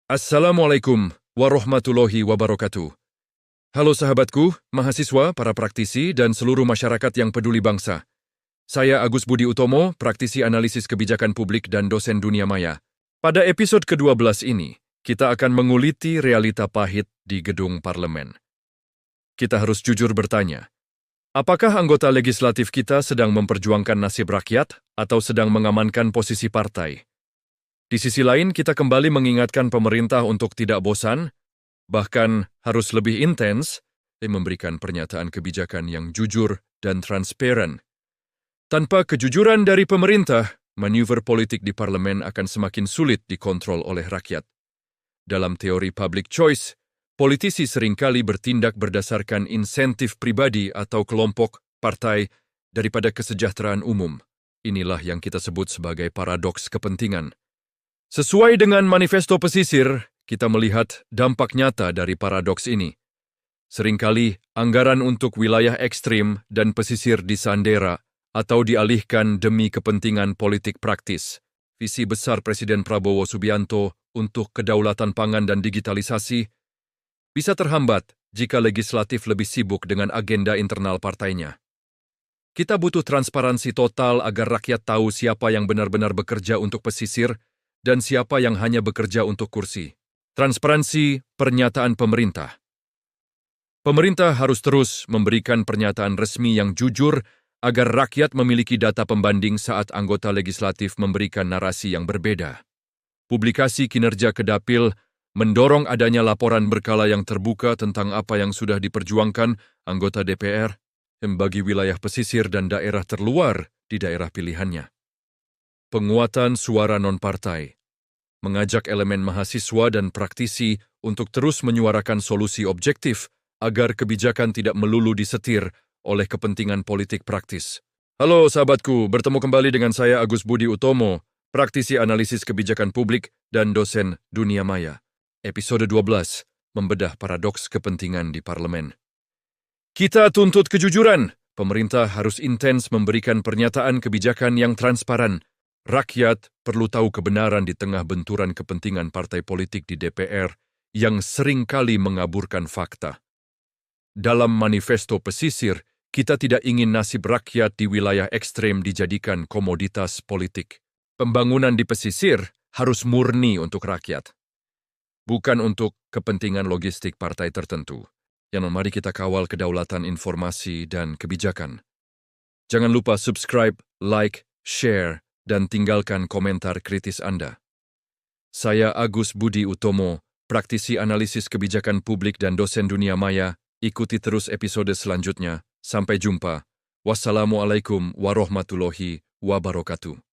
Assalamualaikum warahmatullahi wabarakatuh. Halo sahabatku, mahasiswa, para praktisi, dan seluruh masyarakat yang peduli bangsa. Saya Agus Budi Utomo, praktisi analisis kebijakan publik dan dosen dunia maya. Pada episode ke-12 ini, kita akan menguliti realita pahit di gedung parlemen. Kita harus jujur bertanya, apakah anggota legislatif kita sedang memperjuangkan nasib rakyat atau sedang mengamankan posisi partai? Di sisi lain, kita kembali mengingatkan pemerintah untuk tidak bosan, bahkan harus lebih intens, memberikan pernyataan kebijakan yang jujur dan transparan. Tanpa kejujuran dari pemerintah, manuver politik di parlemen akan semakin sulit dikontrol oleh rakyat. Dalam teori public choice, politisi seringkali bertindak berdasarkan insentif pribadi atau kelompok, partai, daripada kesejahteraan umum. Inilah yang kita sebut sebagai paradoks kepentingan. Sesuai dengan manifesto pesisir, kita melihat dampak nyata dari paradoks ini. Seringkali, anggaran untuk wilayah ekstrim dan pesisir disandera atau dialihkan demi kepentingan politik praktis. Visi besar Presiden Prabowo Subianto untuk kedaulatan pangan dan digitalisasi bisa terhambat jika legislatif lebih sibuk dengan agenda internal partainya. Kita butuh transparansi total agar rakyat tahu siapa yang benar-benar bekerja untuk pesisir dan siapa yang hanya bekerja untuk kursi. Transparansi pernyataan pemerintah. Pemerintah harus terus memberikan pernyataan resmi yang jujur agar rakyat memiliki data pembanding saat anggota legislatif memberikan narasi yang berbeda. Publikasi kinerja Kedapil mendorong adanya laporan berkala yang terbuka tentang apa yang sudah diperjuangkan anggota DPR bagi wilayah pesisir dan daerah terluar di daerah pilihannya. Penguatan suara non-partai, mengajak elemen mahasiswa dan praktisi untuk terus menyuarakan solusi objektif agar kebijakan tidak melulu disetir oleh kepentingan politik praktis. Halo sahabatku, bertemu kembali dengan saya Agus Budi Utomo, praktisi analisis kebijakan publik dan dosen dunia maya. Episode 12, membedah paradoks kepentingan di parlemen. Kita tuntut kejujuran. Pemerintah harus intens memberikan pernyataan kebijakan yang transparan. Rakyat perlu tahu kebenaran di tengah benturan kepentingan partai politik di DPR yang seringkali mengaburkan fakta. Dalam manifesto pesisir, kita tidak ingin nasib rakyat di wilayah ekstrem dijadikan komoditas politik. Pembangunan di pesisir harus murni untuk rakyat, bukan untuk kepentingan logistik partai tertentu. Mari kita kawal kedaulatan informasi dan kebijakan. Jangan lupa subscribe, like, share, dan tinggalkan komentar kritis Anda. Saya Agus Budi Utomo, praktisi analisis kebijakan publik dan dosen dunia maya. Ikuti terus episode selanjutnya. Sampai jumpa. Wassalamualaikum warahmatullahi wabarakatuh.